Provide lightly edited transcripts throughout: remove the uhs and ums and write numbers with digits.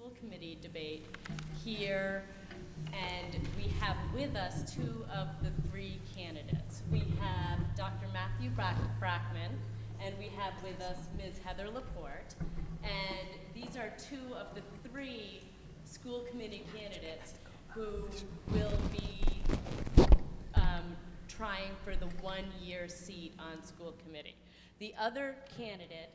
school committee debate here, and we have with us two of the three candidates. We have Dr. Matthew Brackman, and we have with us Ms. Heather Laporte, and these are two of the three school committee candidates who will be trying for the one-year seat on school committee. The other candidate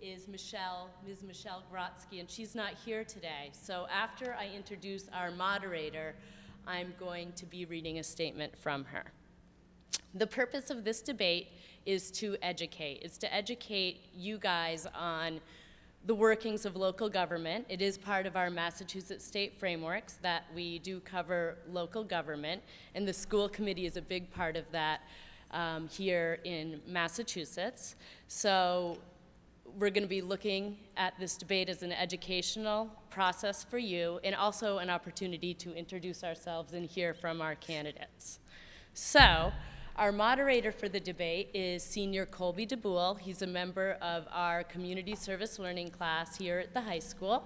is Ms. Michelle Grotsky, and she's not here today. So after I introduce our moderator, I'm going to be reading a statement from her. The purpose of this debate is to educate. It's to educate you guys on the workings of local government. It is part of our Massachusetts state frameworks that we do cover local government, and the school committee is a big part of that here in Massachusetts. So we're going to be looking at this debate as an educational process for you, and also an opportunity to introduce ourselves and hear from our candidates. So our moderator for the debate is Senior Colby DeBoule. He's a member of our Community Service Learning class here at the high school.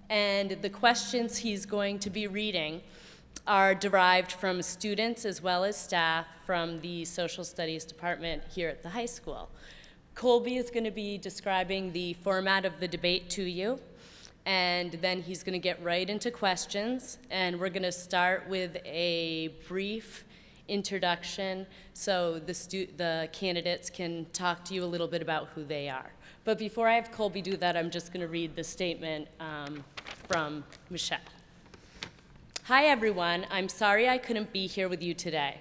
And the questions he's going to be reading are derived from students as well as staff from the Social Studies Department here at the high school. Colby is going to be describing the format of the debate to you, and then he's going to get right into questions, and we're going to start with a brief introduction so the candidates can talk to you a little bit about who they are. But before I have Colby do that, I'm just going to read the statement from Michelle. Hi everyone, I'm sorry I couldn't be here with you today.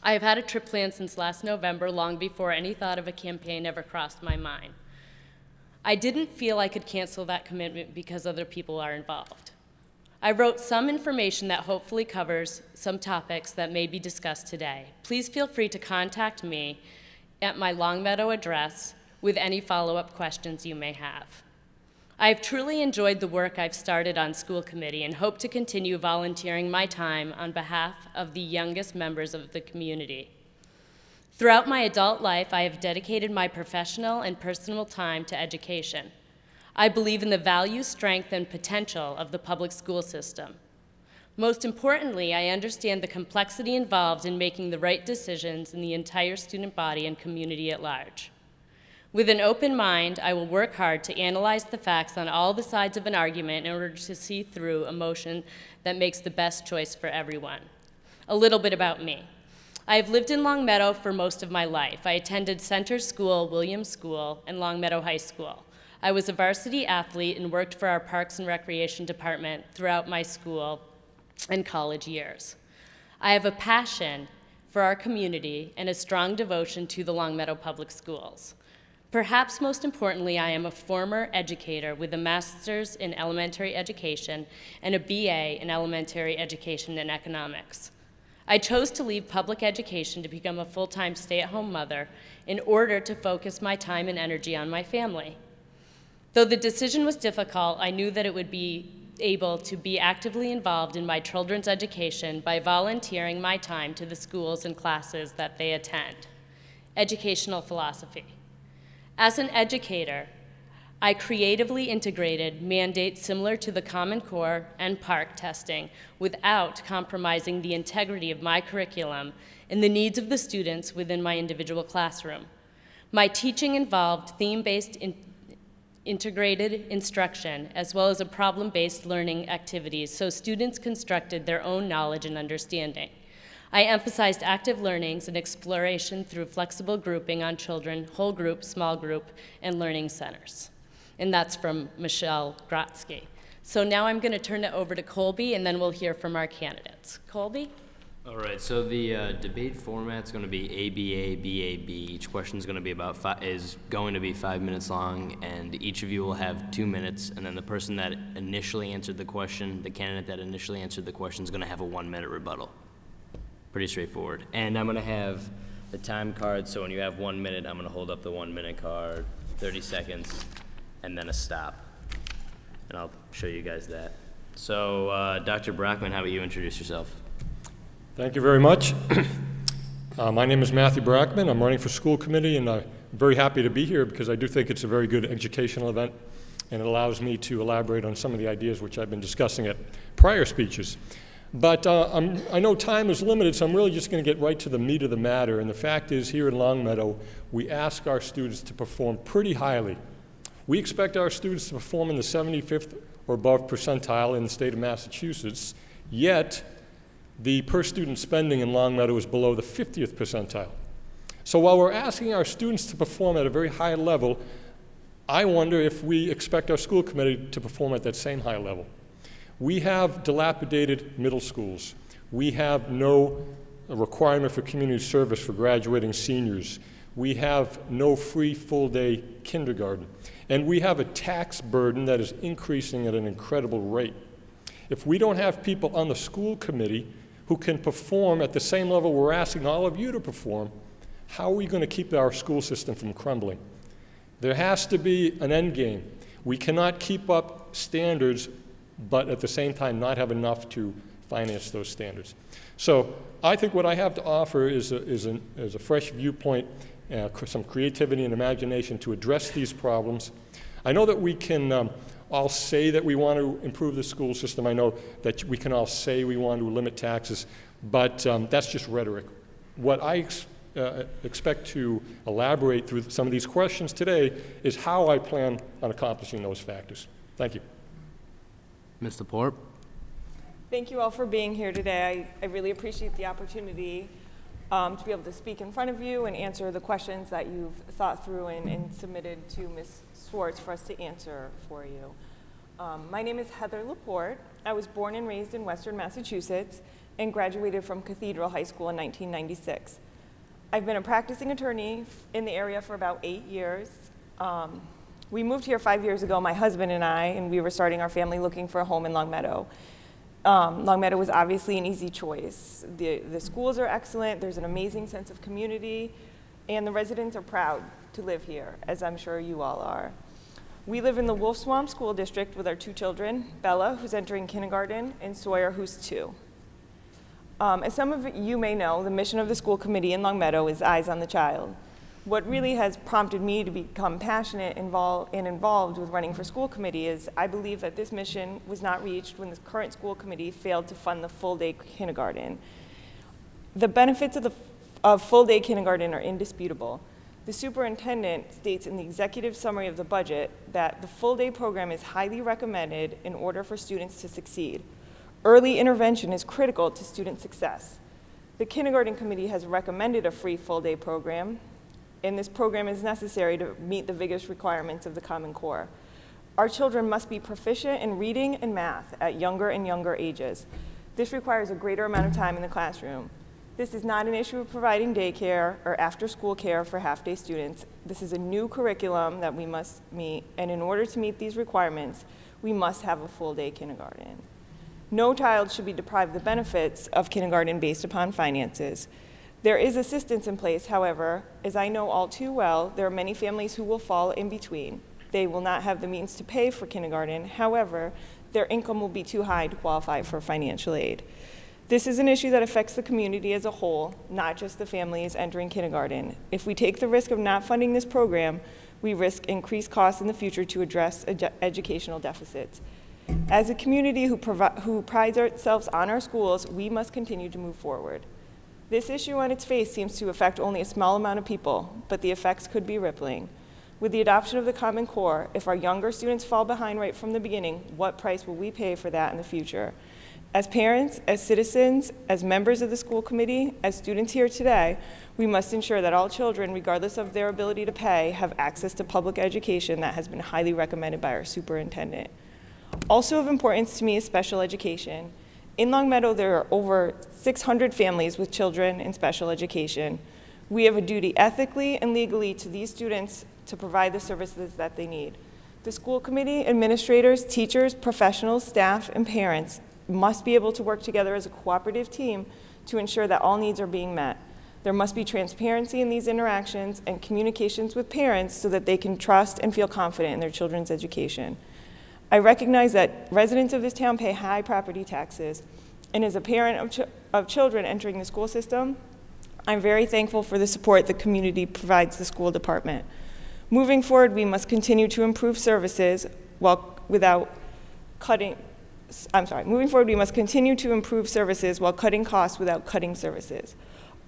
I have had a trip planned since last November, long before any thought of a campaign ever crossed my mind. I didn't feel I could cancel that commitment because other people are involved. I wrote some information that hopefully covers some topics that may be discussed today. Please feel free to contact me at my Longmeadow address with any follow-up questions you may have. I have truly enjoyed the work I've started on school committee and hope to continue volunteering my time on behalf of the youngest members of the community. Throughout my adult life, I have dedicated my professional and personal time to education. I believe in the value, strength, and potential of the public school system. Most importantly, I understand the complexity involved in making the right decisions in the entire student body and community at large. With an open mind, I will work hard to analyze the facts on all the sides of an argument in order to see through emotion that makes the best choice for everyone. A little bit about me. I have lived in Longmeadow for most of my life. I attended Center School, Williams School, and Longmeadow High School. I was a varsity athlete and worked for our Parks and Recreation department throughout my school and college years. I have a passion for our community and a strong devotion to the Longmeadow Public Schools. Perhaps most importantly, I am a former educator with a master's in elementary education and a BA in elementary education and economics. I chose to leave public education to become a full-time stay-at-home mother in order to focus my time and energy on my family. Though the decision was difficult, I knew that it would be able to be actively involved in my children's education by volunteering my time to the schools and classes that they attend. Educational philosophy. As an educator, I creatively integrated mandates similar to the Common Core and Parcc testing without compromising the integrity of my curriculum and the needs of the students within my individual classroom. My teaching involved theme-based integrated instruction, as well as a problem-based learning activities, so students constructed their own knowledge and understanding. I emphasized active learnings and exploration through flexible grouping on children, whole group, small group, and learning centers. And that's from Michelle Grotsky. So now I'm going to turn it over to Colby, and then we'll hear from our candidates. Colby? All right, so the debate format's going to be ABA, BAB. Each question is going to be is going to be 5 minutes long, and each of you will have 2 minutes, and then the person that initially answered the question, the candidate that initially answered the question, is going to have a 1-minute rebuttal. Pretty straightforward. And I'm going to have the time card, so when you have 1 minute, I'm going to hold up the 1-minute card, 30 seconds, and then a stop. And I'll show you guys that. So, Dr. Brackman, how about you introduce yourself? Thank you very much. My name is Matthew Brackman. I'm running for school committee, and I'm very happy to be here because I do think it's a very good educational event. and it allows me to elaborate on some of the ideas which I've been discussing at prior speeches. But I know time is limited, so I'm really just going to get right to the meat of the matter. And the fact is, here in Longmeadow, we ask our students to perform pretty highly. We expect our students to perform in the 75th or above percentile in the state of Massachusetts, yet the per student spending in Longmeadow is below the 50th percentile. So while we're asking our students to perform at a very high level, I wonder if we expect our school committee to perform at that same high level. We have dilapidated middle schools. We have no requirement for community service for graduating seniors. We have no free full-day kindergarten. And we have a tax burden that is increasing at an incredible rate. If we don't have people on the school committee who can perform at the same level we're asking all of you to perform, how are we going to keep our school system from crumbling? There has to be an end game. We cannot keep up standards but at the same time not have enough to finance those standards. So I think what I have to offer is a fresh viewpoint, some creativity and imagination to address these problems. I know that we can all say that we want to improve the school system. I know that we can all say we want to limit taxes, but that's just rhetoric. What I expect to elaborate through some of these questions today is how I plan on accomplishing those factors. Thank you. Ms. Laporte? Thank you all for being here today. I really appreciate the opportunity to be able to speak in front of you and answer the questions that you've thought through and submitted to Ms. Swartz for us to answer for you. My name is Heather Laporte. I was born and raised in Western Massachusetts and graduated from Cathedral High School in 1996. I've been a practicing attorney in the area for about 8 years. We moved here 5 years ago, my husband and I, and we were starting our family looking for a home in Longmeadow. Longmeadow was obviously an easy choice. The schools are excellent, there's an amazing sense of community, and the residents are proud to live here, as I'm sure you all are. We live in the Wolf Swamp School District with our 2 children, Bella, who's entering kindergarten, and Sawyer, who's 2. As some of you may know, the mission of the school committee in Longmeadow is Eyes on the Child. What really has prompted me to become passionate and involved with running for school committee is I believe that this mission was not reached when the current school committee failed to fund the full-day kindergarten. The benefits of full-day kindergarten are indisputable. The superintendent states in the executive summary of the budget that the full-day program is highly recommended in order for students to succeed. Early intervention is critical to student success. The kindergarten committee has recommended a free full-day program, and this program is necessary to meet the vigorous requirements of the Common Core. Our children must be proficient in reading and math at younger and younger ages. This requires a greater amount of time in the classroom. This is not an issue of providing daycare or after-school care for half-day students. This is a new curriculum that we must meet, and in order to meet these requirements, we must have a full-day kindergarten. No child should be deprived the benefits of kindergarten based upon finances. There is assistance in place, however, as I know all too well, there are many families who will fall in between. They will not have the means to pay for kindergarten. However, their income will be too high to qualify for financial aid. This is an issue that affects the community as a whole, not just the families entering kindergarten. If we take the risk of not funding this program, we risk increased costs in the future to address educational deficits. As a community who prides ourselves on our schools, we must continue to move forward. This issue on its face seems to affect only a small amount of people, but the effects could be rippling. With the adoption of the Common Core, if our younger students fall behind right from the beginning, what price will we pay for that in the future? As parents, as citizens, as members of the school committee, as students here today, we must ensure that all children, regardless of their ability to pay, have access to public education that has been highly recommended by our superintendent. Also of importance to me is special education. In Longmeadow, there are over 600 families with children in special education. We have a duty ethically and legally to these students to provide the services that they need. The school committee, administrators, teachers, professionals, staff, and parents must be able to work together as a cooperative team to ensure that all needs are being met. There must be transparency in these interactions and communications with parents so that they can trust and feel confident in their children's education. I recognize that residents of this town pay high property taxes, and as a parent of children entering the school system, I'm very thankful for the support the community provides the school department. Moving forward, we must continue to improve services Moving forward, we must continue to improve services while cutting costs without cutting services.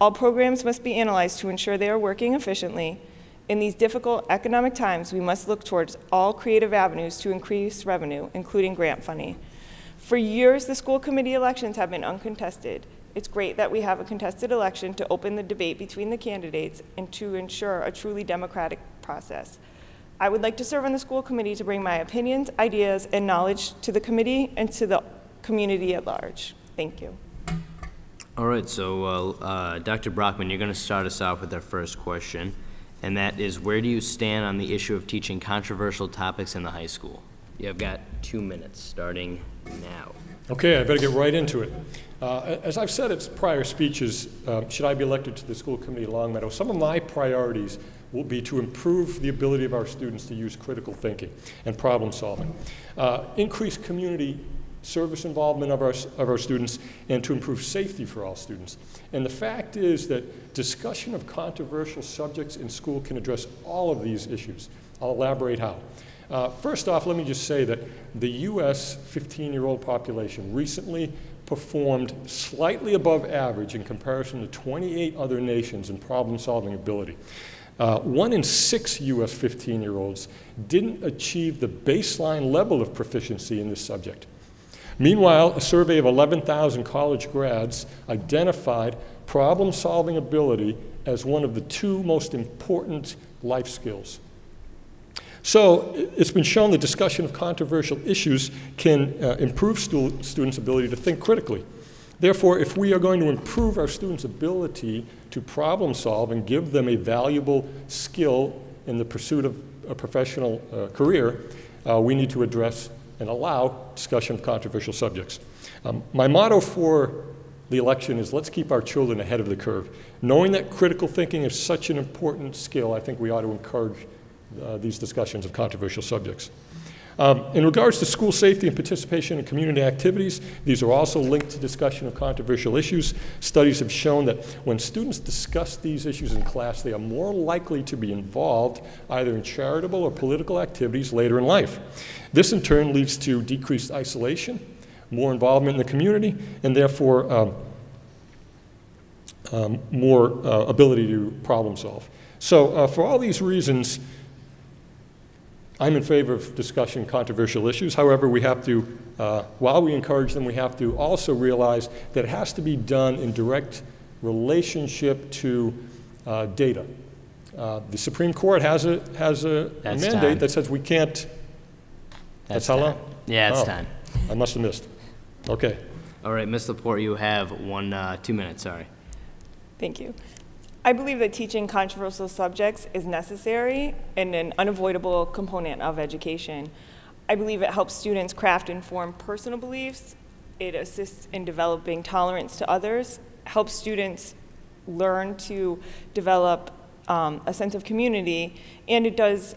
All programs must be analyzed to ensure they are working efficiently. In these difficult economic times, we must look towards all creative avenues to increase revenue, including grant funding. For years, the school committee elections have been uncontested. It's great that we have a contested election to open the debate between the candidates and to ensure a truly democratic process. I would like to serve on the school committee to bring my opinions, ideas, and knowledge to the committee and to the community at large. Thank you. All right, so Dr. Brockman, you're going to start us off with our first question, and that is, where do you stand on the issue of teaching controversial topics in the high school? You have got 2 minutes starting now. Okay, I better get right into it. As I've said in prior speeches, should I be elected to the school committee at Long Meadow, some of my priorities will be to improve the ability of our students to use critical thinking and problem solving, increase community service involvement of our students, and to improve safety for all students. And the fact is that discussion of controversial subjects in school can address all of these issues. I'll elaborate how. First off, let me just say that the US 15-year-old population recently performed slightly above average in comparison to 28 other nations in problem-solving ability. 1 in 6 US 15-year-olds didn't achieve the baseline level of proficiency in this subject. Meanwhile, a survey of 11,000 college grads identified problem-solving ability as one of the 2 most important life skills. So it's been shown that discussion of controversial issues can improve students' ability to think critically. Therefore, if we are going to improve our students' ability to problem solve and give them a valuable skill in the pursuit of a professional career, we need to address and allow discussion of controversial subjects. My motto for the election is, let's keep our children ahead of the curve. Knowing that critical thinking is such an important skill, I think we ought to encourage these discussions of controversial subjects. In regards to school safety and participation in community activities, these are also linked to discussion of controversial issues. Studies have shown that when students discuss these issues in class, they are more likely to be involved either in charitable or political activities later in life. This in turn leads to decreased isolation, more involvement in the community, and therefore more ability to problem solve. So for all these reasons, I'm in favor of discussing controversial issues. However, we have to, while we encourage them, we have to also realize that it has to be done in direct relationship to data. The Supreme Court has a mandate that says we can't. That's how long? Yeah, it's time. I must have missed. Okay. All right, Ms. Laporte, you have 2 minutes, sorry. Thank you. I believe that teaching controversial subjects is necessary and an unavoidable component of education. I believe it helps students craft informed personal beliefs. It assists in developing tolerance to others, helps students learn to develop a sense of community, and it does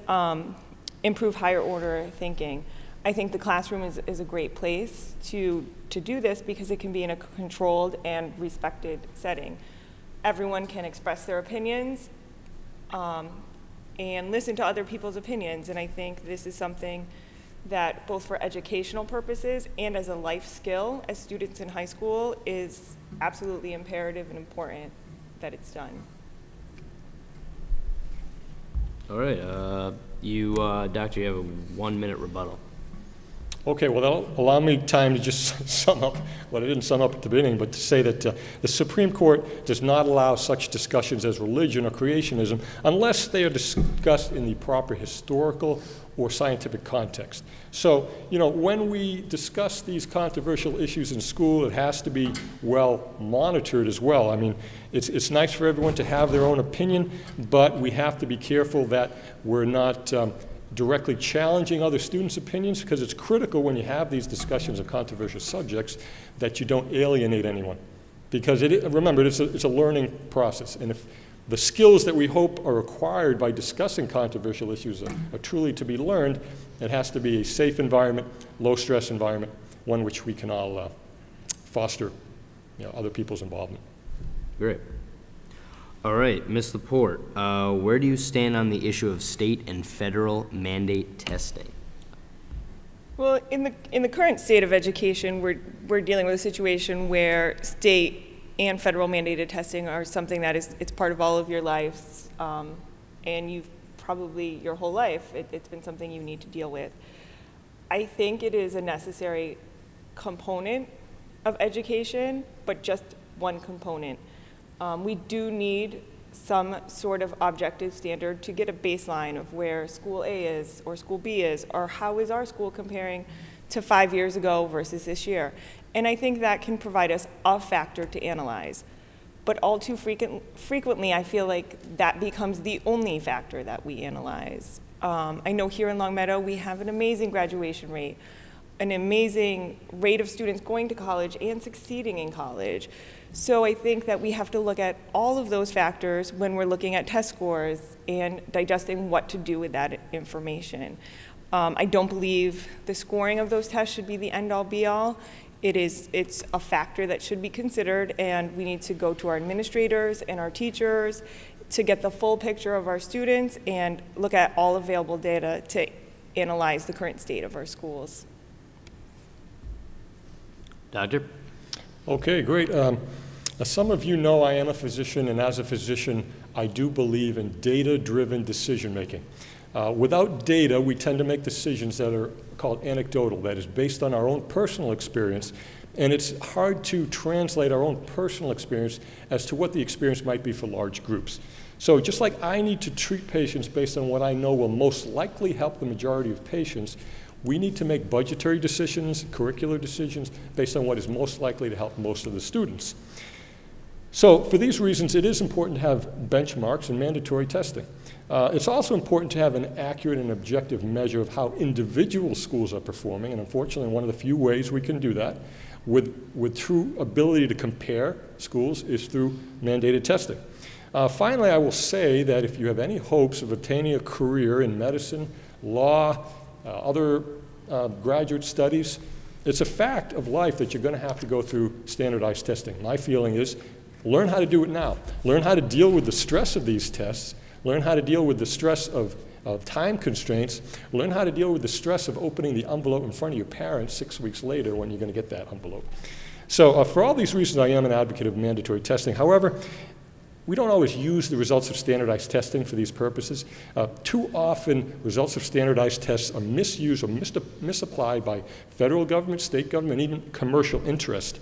improve higher order thinking. I think the classroom is a great place to do this because it can be in a controlled and respected setting. Everyone can express their opinions and listen to other people's opinions, and I think this is something that both for educational purposes and as a life skill as students in high school is absolutely imperative and important that it's done. All right, Doctor, you have a 1-minute rebuttal. Okay, well, that'll allow me time to just sum up what I didn't sum up at the beginning, but to say that the Supreme Court does not allow such discussions as religion or creationism unless they are discussed in the proper historical or scientific context. So, you know, when we discuss these controversial issues in school, it has to be well monitored as well. I mean, it's nice for everyone to have their own opinion, but we have to be careful that we're not directly challenging other students' opinions, because it's critical when you have these discussions of controversial subjects that you don't alienate anyone. Because remember, it's a learning process, and if the skills that we hope are acquired by discussing controversial issues are truly to be learned, it has to be a safe environment, low-stress environment, one which we can all foster, you know, other people's involvement. Great. All right, Ms. Laporte, where do you stand on the issue of state and federal mandate testing? Well, in the current state of education, we're dealing with a situation where state and federal mandated testing are something that it's part of all of your lives, and you've probably your whole life it's been something you need to deal with. I think it is a necessary component of education, but just one component. We do need some sort of objective standard to get a baseline of where school A is or school B is, or how is our school comparing to 5 years ago versus this year. And I think that can provide us a factor to analyze. But all too frequently, I feel like that becomes the only factor that we analyze. I know here in Longmeadow, we have an amazing graduation rate, an amazing rate of students going to college and succeeding in college. So I think that we have to look at all of those factors when we're looking at test scores and digesting what to do with that information. I don't believe the scoring of those tests should be the end-all be-all. It's a factor that should be considered, and we need to go to our administrators and our teachers to get the full picture of our students and look at all available data to analyze the current state of our schools. Doctor? Okay, great. As some of you know, I am a physician, and as a physician, I do believe in data-driven decision-making. Without data, we tend to make decisions that are called anecdotal, that is based on our own personal experience, and it's hard to translate our own personal experience as to what the experience might be for large groups. So just like I need to treat patients based on what I know will most likely help the majority of patients, we need to make budgetary decisions, curricular decisions, based on what is most likely to help most of the students. So for these reasons, it is important to have benchmarks and mandatory testing. It's also important to have an accurate and objective measure of how individual schools are performing, and unfortunately, one of the few ways we can do that with true ability to compare schools is through mandated testing. Finally, I will say that if you have any hopes of obtaining a career in medicine, law, other graduate studies, it's a fact of life that you're going to have to go through standardized testing. My feeling is learn how to do it now. Learn how to deal with the stress of these tests. Learn how to deal with the stress of time constraints. Learn how to deal with the stress of opening the envelope in front of your parents 6 weeks later when you're going to get that envelope. So for all these reasons, I am an advocate of mandatory testing. However, we don't always use the results of standardized testing for these purposes. Too often, results of standardized tests are misused or misapplied by federal government, state government, even commercial interest.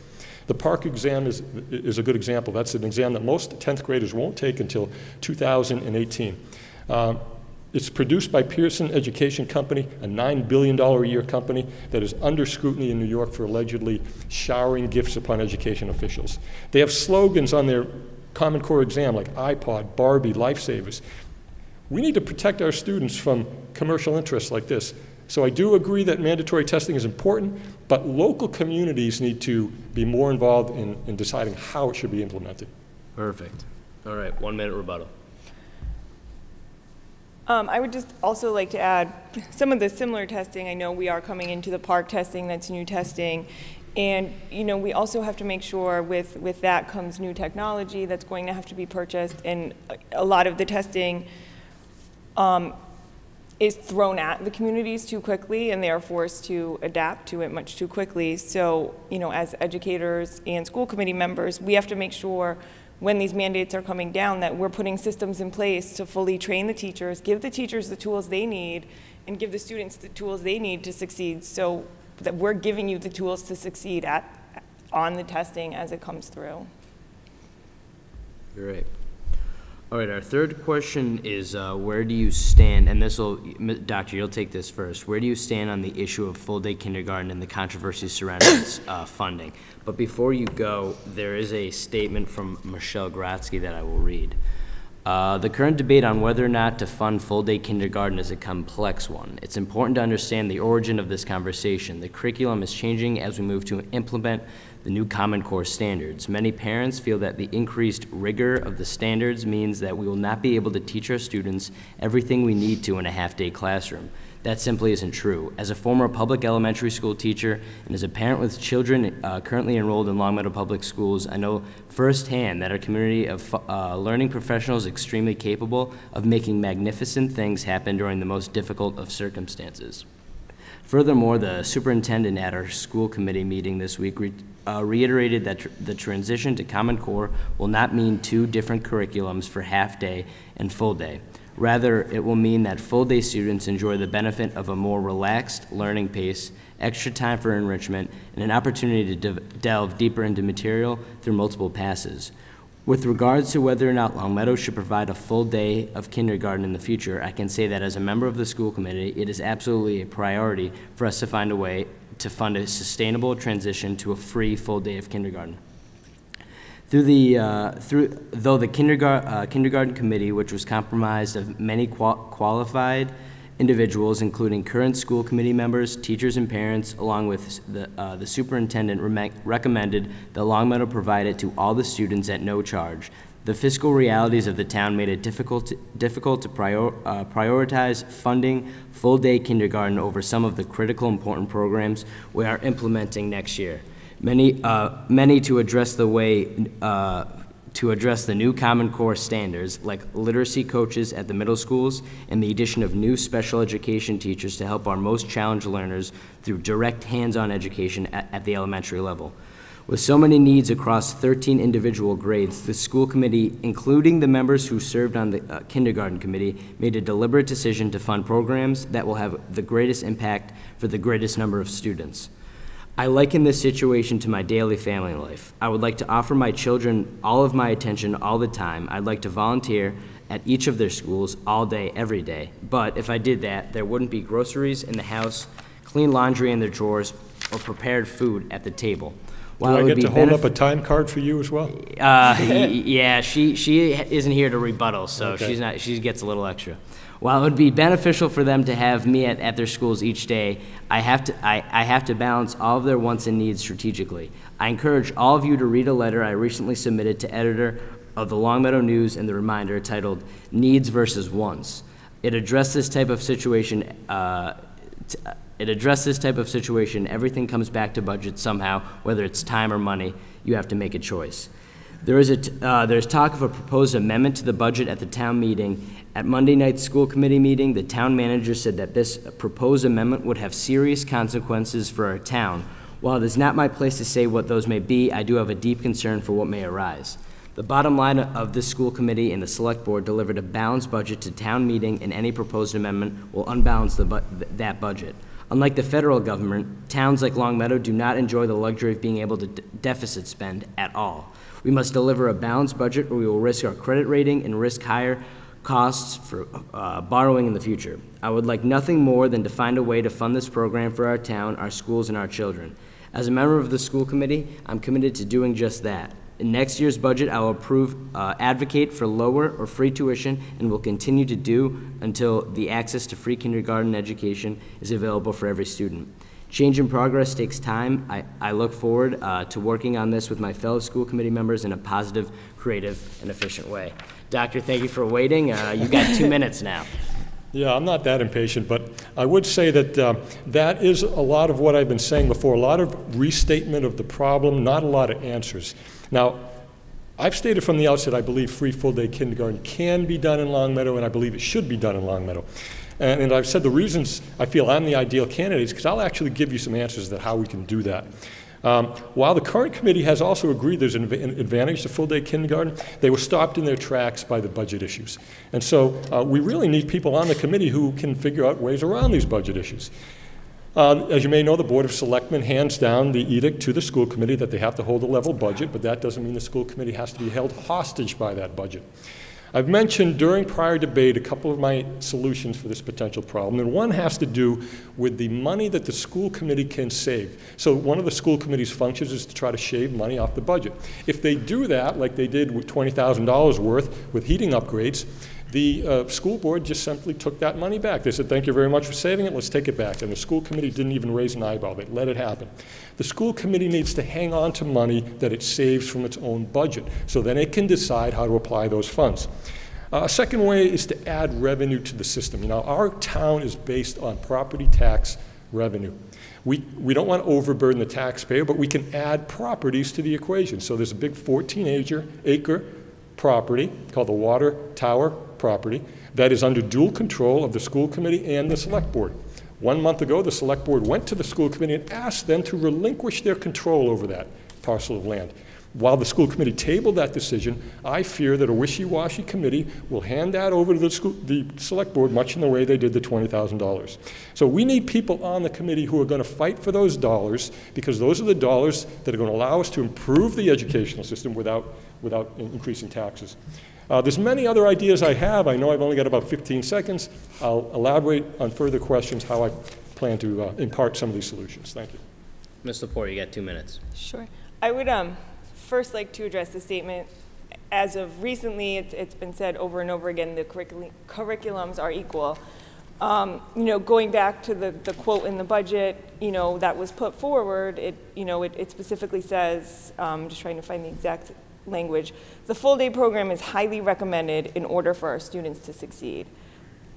The Parcc Exam is a good example. That's an exam that most 10th graders won't take until 2018. It's produced by Pearson Education Company, a $9 billion a year company that is under scrutiny in New York for allegedly showering gifts upon education officials. They have slogans on their Common Core exam like iPod, Barbie, Lifesavers. We need to protect our students from commercial interests like this. So I do agree that mandatory testing is important, but local communities need to be more involved in deciding how it should be implemented. Perfect. All right, 1 minute rebuttal. I would just also like to add some of the similar testing. I know we are coming into the Parcc testing, that's new testing. And we also have to make sure with that comes new technology that's going to have to be purchased, and a lot of the testing is thrown at the communities too quickly, and they are forced to adapt to it much too quickly. So, as educators and school committee members, we have to make sure when these mandates are coming down that we're putting systems in place to fully train the teachers, give the teachers the tools they need, and give the students the tools they need to succeed, so that we're giving you the tools to succeed on the testing as it comes through. Great. All right, our third question is where do you stand, and this will, Doctor, you'll take this first. Where do you stand on the issue of full-day kindergarten and the controversy surrounding its funding? But before you go, there is a statement from Michelle Grotsky that I will read. The current debate on whether or not to fund full-day kindergarten is a complex one. It's important to understand the origin of this conversation. The curriculum is changing as we move to implement the new Common Core standards. Many parents feel that the increased rigor of the standards means that we will not be able to teach our students everything we need to in a half-day classroom. That simply isn't true. As a former public elementary school teacher and as a parent with children currently enrolled in Longmeadow Public Schools, I know firsthand that our community of learning professionals is extremely capable of making magnificent things happen during the most difficult of circumstances. Furthermore, the superintendent at our school committee meeting this week reiterated that the transition to Common Core will not mean two different curriculums for half-day and full-day. Rather, it will mean that full-day students enjoy the benefit of a more relaxed learning pace, extra time for enrichment, and an opportunity to delve deeper into material through multiple passes. With regards to whether or not Longmeadow should provide a full day of kindergarten in the future, I can say that as a member of the school committee, it is absolutely a priority for us to find a way to fund a sustainable transition to a free full day of kindergarten. Though the kindergarten committee, which was comprised of many qualified individuals, including current school committee members, teachers, and parents, along with the superintendent, recommended that Longmeadow provide it to all the students at no charge. The fiscal realities of the town made it difficult to prioritize funding full-day kindergarten over some of the critical important programs we are implementing next year. Many to address the new Common Core standards, like literacy coaches at the middle schools and the addition of new special education teachers to help our most challenged learners through direct hands-on education at the elementary level. With so many needs across 13 individual grades, the school committee, including the members who served on the kindergarten committee, made a deliberate decision to fund programs that will have the greatest impact for the greatest number of students. I liken this situation to my daily family life. I would like to offer my children all of my attention all the time. I'd like to volunteer at each of their schools all day, every day. But if I did that, there wouldn't be groceries in the house, clean laundry in their drawers, or prepared food at the table. While do I get to hold up a time card for you as well? Yeah, she isn't here to rebuttal, so okay. She gets a little extra. While it would be beneficial for them to have me at their schools each day, I have to balance all of their wants and needs strategically. I encourage all of you to read a letter I recently submitted to editor of the Longmeadow News and the Reminder titled "Needs versus Wants." It addressed this type of situation. Everything comes back to budget somehow, whether it's time or money. You have to make a choice. There's talk of a proposed amendment to the budget at the town meeting. At Monday night's school committee meeting, the town manager said that this proposed amendment would have serious consequences for our town. While it is not my place to say what those may be, I do have a deep concern for what may arise. The bottom line of this school committee and the select board delivered a balanced budget to town meeting, and any proposed amendment will unbalance that budget. Unlike the federal government, towns like Longmeadow do not enjoy the luxury of being able to deficit spend at all. We must deliver a balanced budget, or we will risk our credit rating and risk higher costs for borrowing in the future. I would like nothing more than to find a way to fund this program for our town, our schools, and our children. As a member of the school committee, I'm committed to doing just that. In next year's budget, I will advocate for lower or free tuition, and will continue to do until the access to free kindergarten education is available for every student. Change in progress takes time. I look forward to working on this with my fellow school committee members in a positive, creative, and efficient way. Doctor, thank you for waiting. You've got 2 minutes now. Yeah, I'm not that impatient, but I would say that that is a lot of what I've been saying before, a lot of restatement of the problem, not a lot of answers. Now, I've stated from the outset I believe free full-day kindergarten can be done in Longmeadow, and I believe it should be done in Longmeadow. And I've said the reasons I feel I'm the ideal candidate is because I'll actually give you some answers to how we can do that. While the current committee has also agreed there's an advantage to full-day kindergarten, they were stopped in their tracks by the budget issues. And so we really need people on the committee who can figure out ways around these budget issues. As you may know, the Board of Selectmen hands down the edict to the school committee that they have to hold a level budget, but that doesn't mean the school committee has to be held hostage by that budget. I've mentioned during prior debate a couple of my solutions for this potential problem, and one has to do with the money that the school committee can save. So one of the school committee's functions is to try to shave money off the budget. If they do that, like they did with $20,000 worth with heating upgrades, the school board just simply took that money back. They said, thank you very much for saving it, let's take it back. And the school committee didn't even raise an eyebrow, they let it happen. The school committee needs to hang on to money that it saves from its own budget, so then it can decide how to apply those funds. A second way is to add revenue to the system. You know, our town is based on property tax revenue. We don't want to overburden the taxpayer, but we can add properties to the equation. So there's a big 14-acre property called the Water Tower property that is under dual control of the school committee and the select board. 1 month ago, the select board went to the school committee and asked them to relinquish their control over that parcel of land. While the school committee tabled that decision, I fear that a wishy-washy committee will hand that over to the select board, much in the way they did the $20,000. So we need people on the committee who are going to fight for those dollars, because those are the dollars that are going to allow us to improve the educational system without increasing taxes. There's many other ideas I have. I know I've only got about 15 seconds. I'll elaborate on further questions how I plan to impart some of these solutions. Thank you. Ms. Lepore, you got 2 minutes. Sure. I would first like to address the statement. As of recently, it's been said over and over again, the curriculums are equal. You know, going back to the quote in the budget, you know, that was put forward, it specifically says, I'm just trying to find the exact language, the full day program is highly recommended in order for our students to succeed.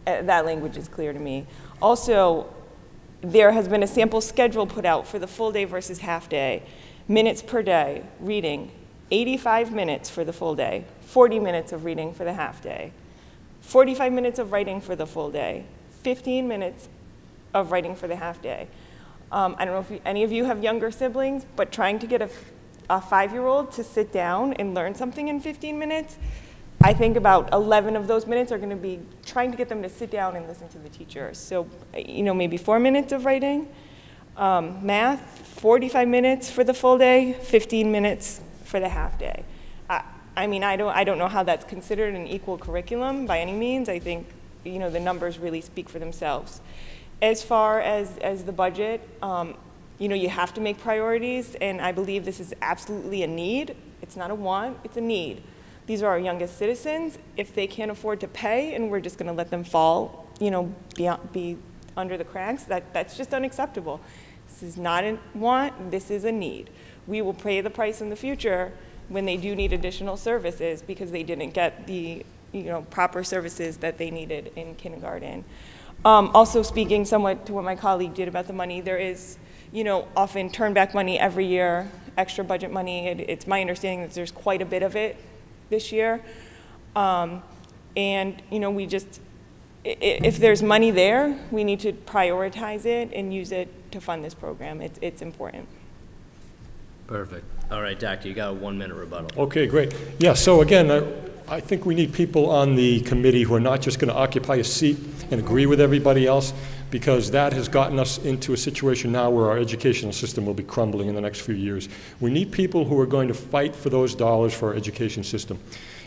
That language is clear to me. Also, there has been a sample schedule put out for the full day versus half day. Minutes per day, reading, 85 minutes for the full day, 40 minutes of reading for the half day, 45 minutes of writing for the full day, 15 minutes of writing for the half day. I don't know if any of you have younger siblings, but trying to get a 5-year-old to sit down and learn something in 15 minutes, I think about 11 of those minutes are going to be trying to get them to sit down and listen to the teacher. So, you know, maybe 4 minutes of writing. Math, 45 minutes for the full day, 15 minutes for the half day. I mean, I don't know how that's considered an equal curriculum by any means. I think, you know, the numbers really speak for themselves. As far as the budget, you know, you have to make priorities, and I believe this is absolutely a need. It's not a want, it's a need. These are our youngest citizens. If they can't afford to pay and we're just going to let them fall, you know, be under the cracks, that's just unacceptable. This is not a want, this is a need. We will pay the price in the future when they do need additional services because they didn't get the, you know, proper services that they needed in kindergarten. Also speaking somewhat to what my colleague did about the money, there is, you know, often turn back money every year, extra budget money. It's my understanding that there's quite a bit of it this year. And, you know, we just, if there's money there, we need to prioritize it and use it to fund this program. It's important. Perfect. All right, Doctor, you got a 1-minute rebuttal. Okay, great. Yeah, so again, I think we need people on the committee who are not just going to occupy a seat and agree with everybody else, because that has gotten us into a situation now where our educational system will be crumbling in the next few years. We need people who are going to fight for those dollars for our education system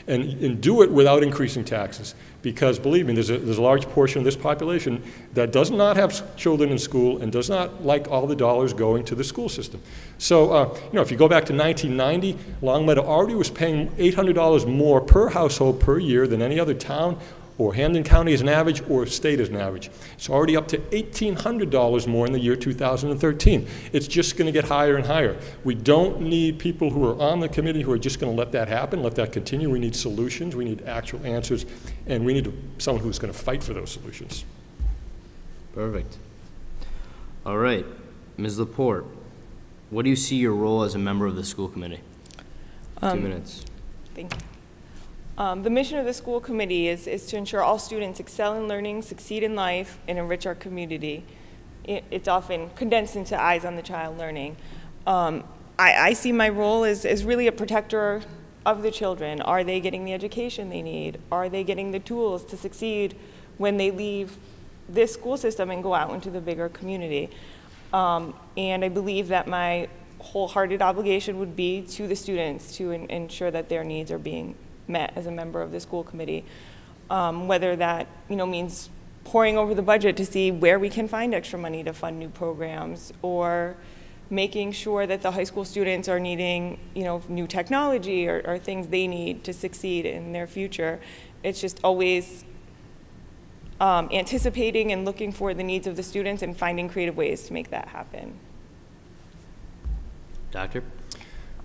and do it without increasing taxes. Because believe me, there's a large portion of this population that does not have children in school and does not like all the dollars going to the school system. So, you know, if you go back to 1990, Longmeadow already was paying $800 more per household per year than any other town or Hampden County as an average, or state as an average. It's already up to $1,800 more in the year 2013. It's just going to get higher and higher. We don't need people who are on the committee who are just going to let that happen, let that continue. We need solutions, we need actual answers, and we need someone who's going to fight for those solutions. Perfect. All right, Ms. Laporte, what do you see your role as a member of the school committee? 2 minutes. Thank you. The mission of the school committee is to ensure all students excel in learning, succeed in life, and enrich our community. It's often condensed into eyes on the child learning. I see my role as really a protector of the children. Are they getting the education they need? Are they getting the tools to succeed when they leave this school system and go out into the bigger community? And I believe that my wholehearted obligation would be to the students to ensure that their needs are being met as a member of the school committee, whether that, you know, means poring over the budget to see where we can find extra money to fund new programs, or making sure that the high school students are needing, you know, new technology or things they need to succeed in their future. It's just always anticipating and looking for the needs of the students and finding creative ways to make that happen. Doctor?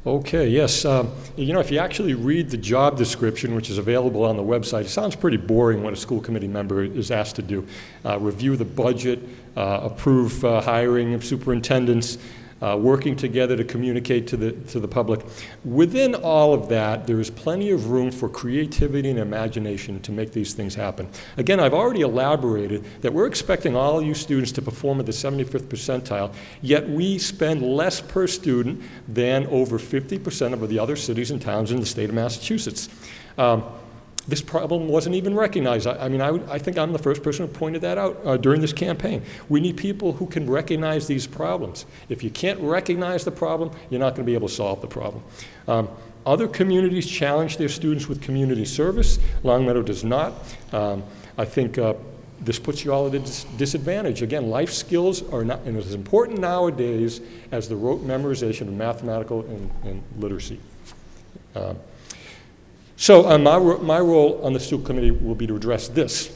Okay, yes. You know, if you actually read the job description, which is available on the website, it sounds pretty boring what a school committee member is asked to do. Review the budget, approve hiring of superintendents, working together to communicate to the public. Within all of that, there is plenty of room for creativity and imagination to make these things happen. Again, I've already elaborated that we're expecting all you students to perform at the 75th percentile, yet we spend less per student than over 50% of the other cities and towns in the state of Massachusetts. This problem wasn't even recognized. I think I'm the first person who pointed that out during this campaign. We need people who can recognize these problems. If you can't recognize the problem, you're not going to be able to solve the problem. Other communities challenge their students with community service. Longmeadow does not. I think this puts you all at a disadvantage. Again, life skills are not as important nowadays as the rote memorization of mathematical and literacy. So my role on the school committee will be to address this.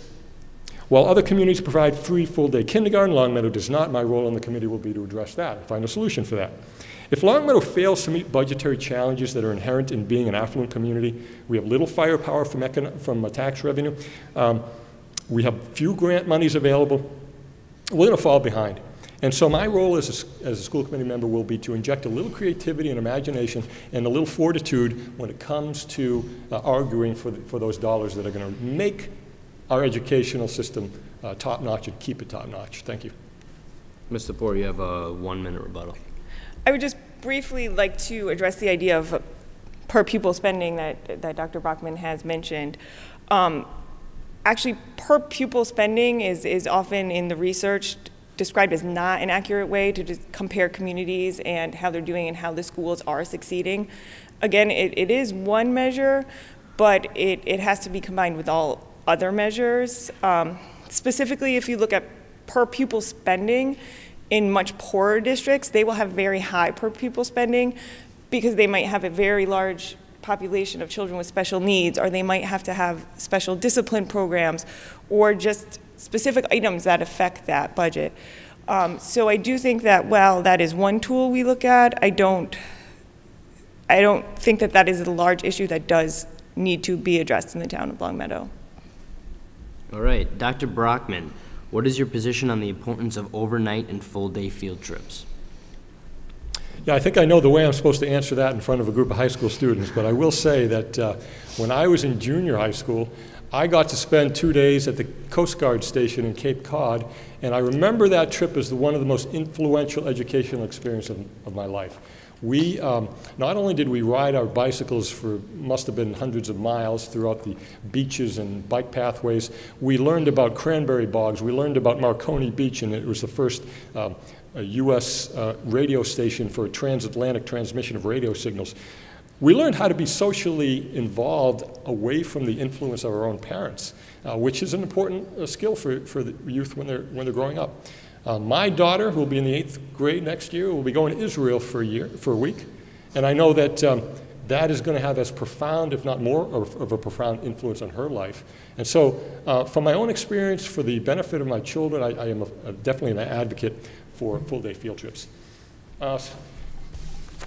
While other communities provide free full-day kindergarten, Longmeadow does not. My role on the committee will be to address that and find a solution for that. If Longmeadow fails to meet budgetary challenges that are inherent in being an affluent community, we have little firepower from tax revenue. We have few grant monies available. We're going to fall behind. And so my role as a school committee member will be to inject a little creativity and imagination and a little fortitude when it comes to arguing for those dollars that are going to make our educational system top-notch and keep it top-notch. Thank you. Mr. Poor, you have a 1-minute rebuttal. I would just briefly like to address the idea of per pupil spending that Dr. Brockman has mentioned. Actually, per pupil spending is often in the research described as not an accurate way to just compare communities and how they're doing and how the schools are succeeding. Again, it is one measure, but it has to be combined with all other measures. Specifically, if you look at per pupil spending in much poorer districts, they will have very high per pupil spending because they might have a very large population of children with special needs, or they might have to have special discipline programs, or just specific items that affect that budget. So I do think that while that is one tool we look at, I don't think that that is a large issue that does need to be addressed in the town of Longmeadow. All right, Dr. Brockman, what is your position on the importance of overnight and full-day field trips? Yeah, I think I know the way I'm supposed to answer that in front of a group of high school students, but I will say that when I was in junior high school, I got to spend 2 days at the Coast Guard station in Cape Cod, and I remember that trip as one of the most influential educational experiences of my life. We, not only did we ride our bicycles for, must have been hundreds of miles throughout the beaches and bike pathways, we learned about cranberry bogs, we learned about Marconi Beach, and it was the first a U.S. Radio station for a transatlantic transmission of radio signals. We learned how to be socially involved away from the influence of our own parents, which is an important skill for the youth when they're growing up. My daughter, who will be in the 8th grade next year, will be going to Israel for a week, and I know that that is going to have as profound, if not more, of a profound influence on her life. And so, from my own experience, for the benefit of my children, I am definitely an advocate for full-day field trips.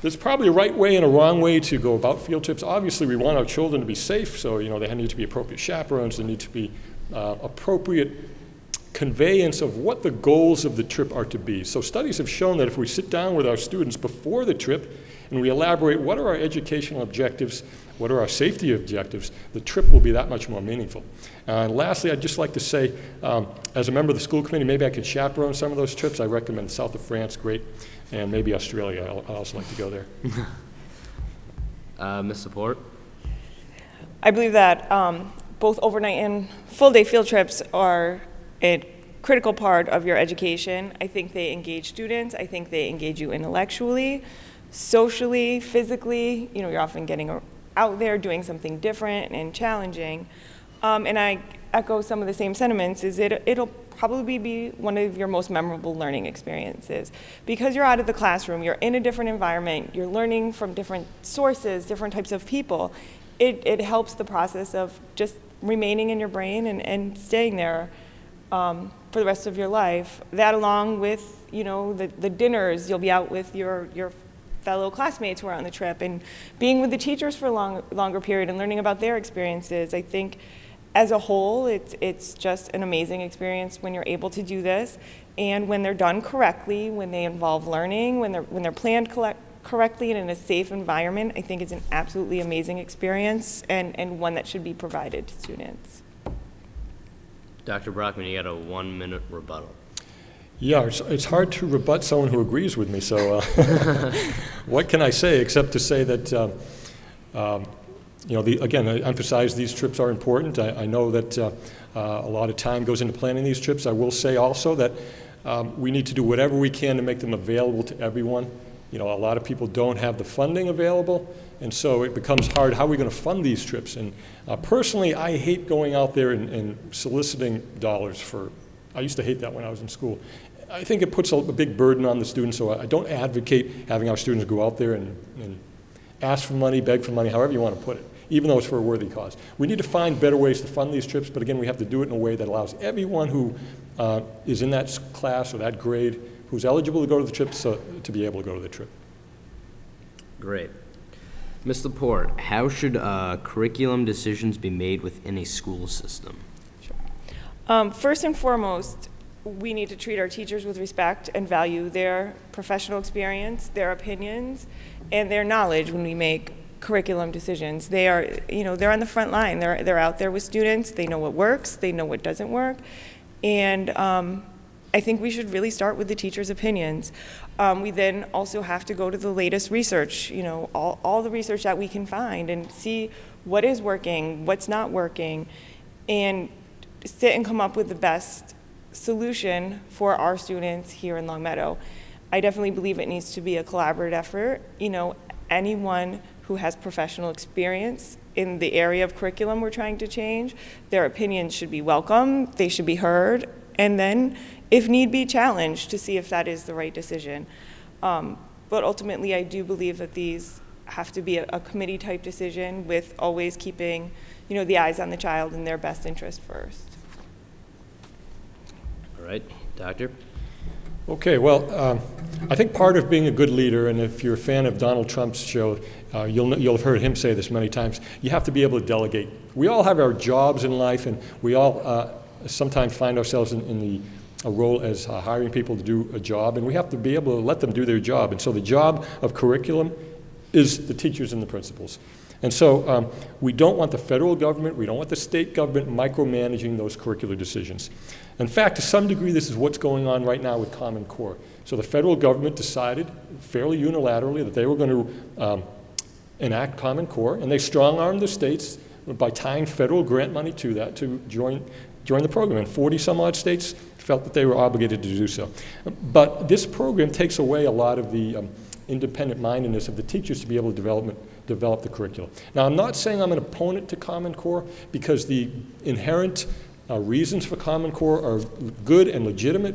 There's probably a right way and a wrong way to go about field trips. Obviously, we want our children to be safe, so they need to be appropriate chaperones. There need to be appropriate conveyance of what the goals of the trip are to be. So studies have shown that if we sit down with our students before the trip and we elaborate what are our educational objectives, what are our safety objectives, the trip will be that much more meaningful. And lastly, I'd just like to say, as a member of the school committee, maybe I could chaperone some of those trips. I recommend the south of France, great, and maybe Australia. I'd also like to go there. Ms. Support? I believe that both overnight and full-day field trips are a critical part of your education. I think they engage students. I think they engage you intellectually, socially, physically. You're often getting out there doing something different and challenging. And I echo some of the same sentiments, is it'll probably be one of your most memorable learning experiences. Because you're out of the classroom, you're in a different environment, you're learning from different sources, different types of people. It helps the process of just remaining in your brain and staying there for the rest of your life. That, along with the dinners, you'll be out with your fellow classmates who are on the trip, and being with the teachers for a longer period and learning about their experiences. I think as a whole, it's just an amazing experience when you're able to do this, and when they're done correctly, when they involve learning, when they're planned correctly and in a safe environment. I think it's an absolutely amazing experience, and one that should be provided to students. Dr. Brockman, you got a 1-minute rebuttal. Yeah, it's hard to rebut someone who agrees with me, so what can I say except to say that, you know, again, I emphasize these trips are important. I know that a lot of time goes into planning these trips. I will say also that we need to do whatever we can to make them available to everyone. You know, a lot of people don't have the funding available, and so it becomes hard. How are we going to fund these trips? And personally, I hate going out there and soliciting dollars for, I used to hate that when I was in school. I think it puts a big burden on the students, so I don't advocate having our students go out there and ask for money, beg for money, however you want to put it, even though it's for a worthy cause. We need to find better ways to fund these trips, but again, we have to do it in a way that allows everyone who is in that class or that grade who's eligible to go to the trip to be able to go to the trip. Great. Ms. Laporte, how should curriculum decisions be made within a school system? Sure. First and foremost, we need to treat our teachers with respect and value their professional experience, their opinions, and their knowledge when we make curriculum decisions. They are, you know, they're on the front line. They're out there with students. They know what works. They know what doesn't work. And I think we should really start with the teachers' opinions. We then also have to go to the latest research, you know, all the research that we can find, and see what is working, what's not working, and sit and come up with the best solution for our students here in Longmeadow. I definitely believe it needs to be a collaborative effort. You know, anyone who has professional experience in the area of curriculum we're trying to change, their opinions should be welcome, they should be heard, and then, if need be, challenged to see if that is the right decision. But ultimately, I do believe that these have to be a committee-type decision, with always keeping, you know, the eyes on the child and their best interest first. All right, Doctor? Okay, well, I think part of being a good leader, and if you're a fan of Donald Trump's show, you'll have heard him say this many times, you have to be able to delegate. We all have our jobs in life, and we all sometimes find ourselves in a role as hiring people to do a job, and we have to be able to let them do their job. And so the job of curriculum is the teachers and the principals. And so we don't want the federal government, we don't want the state government micromanaging those curricular decisions. In fact, to some degree, this is what's going on right now with Common Core. So the federal government decided fairly unilaterally that they were going to enact Common Core, and they strong-armed the states by tying federal grant money to that to join the program. And 40-some-odd states felt that they were obligated to do so. But this program takes away a lot of the independent mindedness of the teachers to be able to develop the curriculum. Now, I'm not saying I'm an opponent to Common Core, because the inherent reasons for Common Core are good and legitimate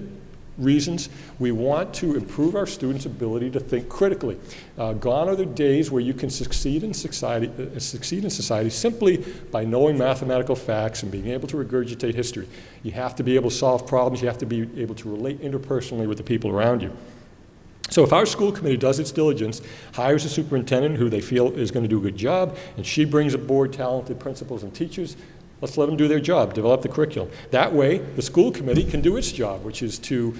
reasons. We want to improve our students' ability to think critically. Gone are the days where you can succeed in society simply by knowing mathematical facts and being able to regurgitate history. You have to be able to solve problems. You have to be able to relate interpersonally with the people around you. So if our school committee does its diligence, hires a superintendent who they feel is going to do a good job, and she brings aboard talented principals and teachers, let's let them do their job, develop the curriculum. That way, the school committee can do its job, which is to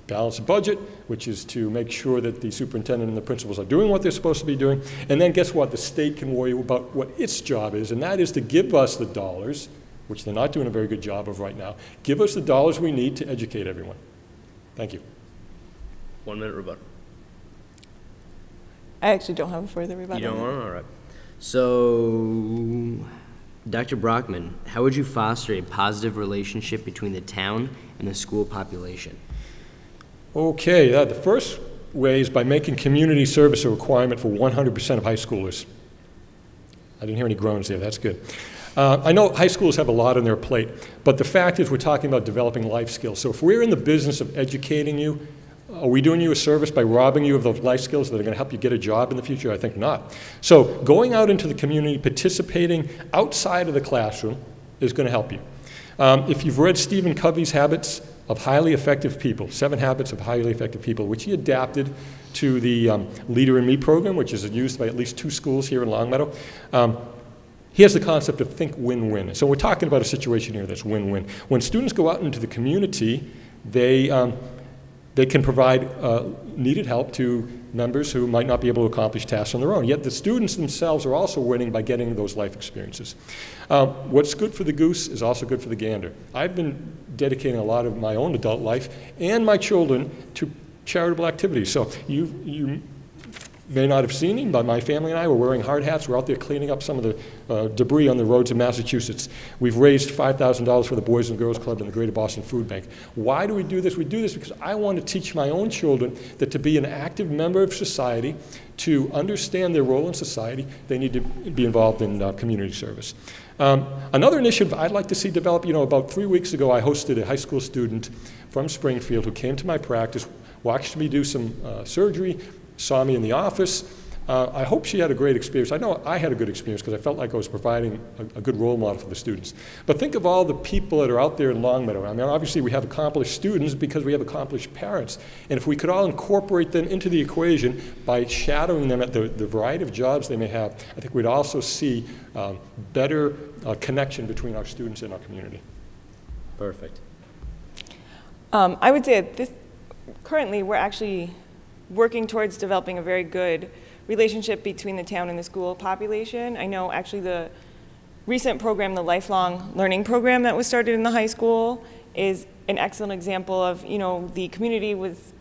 balance the budget, which is to make sure that the superintendent and the principals are doing what they're supposed to be doing. And then guess what? The state can worry about what its job is, and that is to give us the dollars, which they're not doing a very good job of right now, give us the dollars we need to educate everyone. Thank you. 1 minute rebuttal. I actually don't have a further rebuttal. You don't want to? All right. So, Dr. Brockman, how would you foster a positive relationship between the town and the school population? Okay, the first way is by making community service a requirement for 100% of high schoolers. I didn't hear any groans there, that's good. I know high schools have a lot on their plate, but the fact is we're talking about developing life skills. So if we're in the business of educating you, are we doing you a service by robbing you of those life skills that are going to help you get a job in the future? I think not. So going out into the community, participating outside of the classroom is going to help you. If you've read Stephen Covey's Habits of Highly Effective People, 7 Habits of Highly Effective People, which he adapted to the Leader in Me program, which is used by at least 2 schools here in Longmeadow, he has the concept of think win-win. So we're talking about a situation here that's win-win. When students go out into the community, they can provide needed help to members who might not be able to accomplish tasks on their own. Yet the students themselves are also winning by getting those life experiences. What's good for the goose is also good for the gander. I've been dedicating a lot of my own adult life and my children to charitable activities. So you may not have seen him, but my family and I were wearing hard hats. We're out there cleaning up some of the debris on the roads in Massachusetts. We've raised $5,000 for the Boys and Girls Club and the Greater Boston Food Bank. Why do we do this? We do this because I want to teach my own children that to be an active member of society, to understand their role in society, they need to be involved in community service. Another initiative I'd like to see develop, about 3 weeks ago, I hosted a high school student from Springfield who came to my practice, watched me do some surgery, saw me in the office. I hope she had a great experience. I know I had a good experience because I felt like I was providing a good role model for the students. But think of all the people that are out there in Longmeadow. I mean, obviously we have accomplished students because we have accomplished parents. And if we could all incorporate them into the equation by shadowing them at the variety of jobs they may have, I think we'd also see better connection between our students and our community. Perfect. I would say currently we're actually working towards developing a very good relationship between the town and the school population. I know actually the recent program, the Lifelong Learning Program that was started in the high school, is an excellent example of, the community was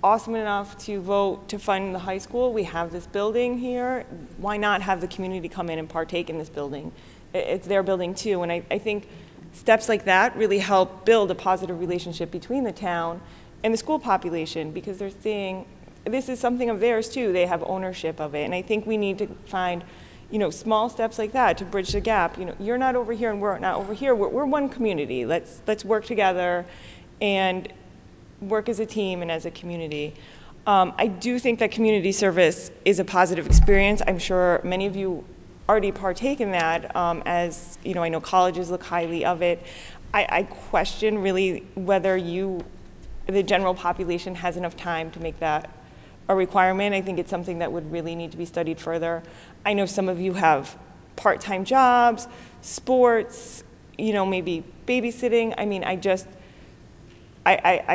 awesome enough to vote to fund the high school. We have this building here. Why not have the community come in and partake in this building? It's their building too. And I think steps like that really help build a positive relationship between the town and the school population, because they're seeing this is something of theirs too. They have ownership of it. And I think we need to find, small steps like that to bridge the gap. You're not over here and we're not over here. We're one community. Let's work together and work as a team and as a community. I do think that community service is a positive experience. I'm sure many of you already partake in that, as I know colleges look highly of it. I question really whether the general population has enough time to make that a requirement. I think it's something that would really need to be studied further. I know some of you have part-time jobs, sports, maybe babysitting. I mean, I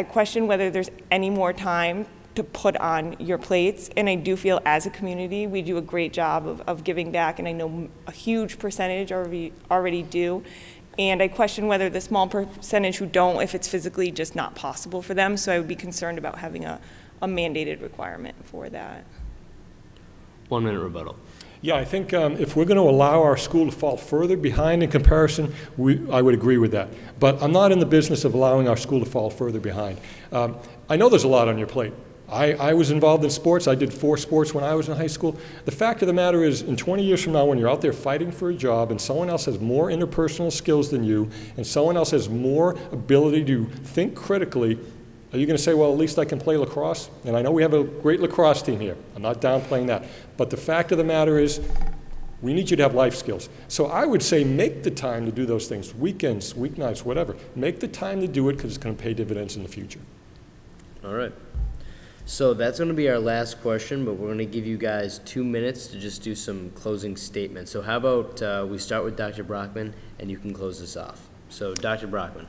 question whether there's any more time to put on your plates. And I do feel as a community, we do a great job of giving back, and I know a huge percentage already do. And I question whether the small percentage who don't, if it's physically just not possible for them. So I would be concerned about having a mandated requirement for that. 1 minute rebuttal. Yeah, I think if we're going to allow our school to fall further behind in comparison, I would agree with that. But I'm not in the business of allowing our school to fall further behind. I know there's a lot on your plate. I was involved in sports. I did 4 sports when I was in high school. The fact of the matter is, in 20 years from now, when you're out there fighting for a job and someone else has more interpersonal skills than you and someone else has more ability to think critically, are you going to say, well, at least I can play lacrosse? And I know we have a great lacrosse team here. I'm not downplaying that. But the fact of the matter is, we need you to have life skills. So I would say make the time to do those things, weekends, weeknights, whatever. Make the time to do it because it's going to pay dividends in the future. All right. So that's going to be our last question, but we're going to give you guys 2 minutes to just do some closing statements. So how about we start with Dr. Brockman, and you can close this off. So Dr. Brockman.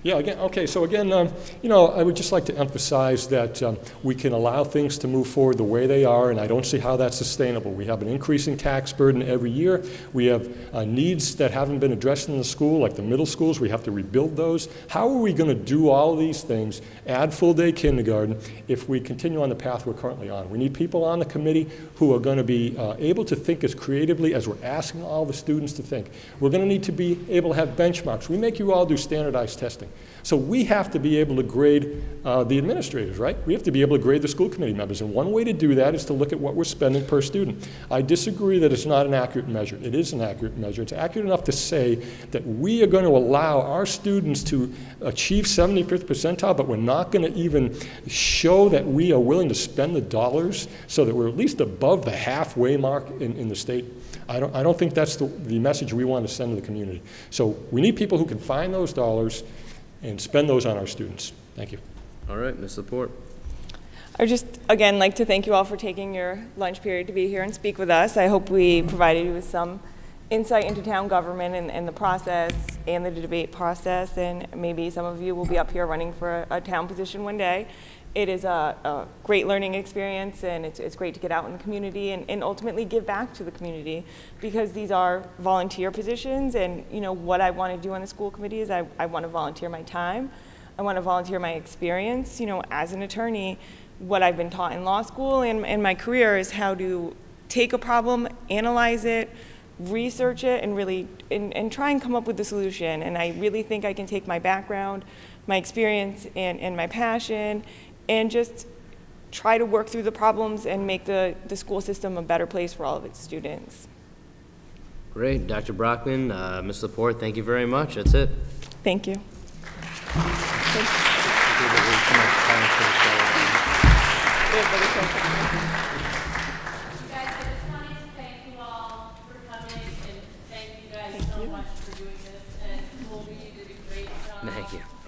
Yeah, I would just like to emphasize that we can allow things to move forward the way they are, and I don't see how that's sustainable. We have an increasing tax burden every year. We have needs that haven't been addressed in the school, like the middle schools. We have to rebuild those. How are we going to do all of these things, add full-day kindergarten, if we continue on the path we're currently on? We need people on the committee who are going to be able to think as creatively as we're asking all the students to think. We're going to need to be able to have benchmarks. We make you all do standardized testing. So we have to be able to grade the administrators, right? We have to be able to grade the school committee members. And one way to do that is to look at what we're spending per student. I disagree that it's not an accurate measure. It is an accurate measure. It's accurate enough to say that we are going to allow our students to achieve 75th percentile, but we're not going to even show that we are willing to spend the dollars so that we're at least above the halfway mark in the state. I don't think that's the message we want to send to the community. So we need people who can find those dollars and spend those on our students. Thank you. All right, Ms. Laporte. I would just, again, like to thank you all for taking your lunch period to be here and speak with us. I hope we provided you with some insight into town government and the process and the debate process, and maybe some of you will be up here running for a town position one day. It is a great learning experience, and it's great to get out in the community and ultimately give back to the community, because these are volunteer positions. And you know what I want to do on the school committee is I want to volunteer my time. I want to volunteer my experience. You know, as an attorney, what I've been taught in law school and my career is how to take a problem, analyze it, research it, and really and try and come up with a solution. And I really think I can take my background, my experience, and my passion, and just try to work through the problems and make the school system a better place for all of its students. Great. Dr. Brockman, Ms. Laporte, thank you very much. That's it. Thank you. Thank you guys so much for doing this, and Colby, you did a great job. Thank you.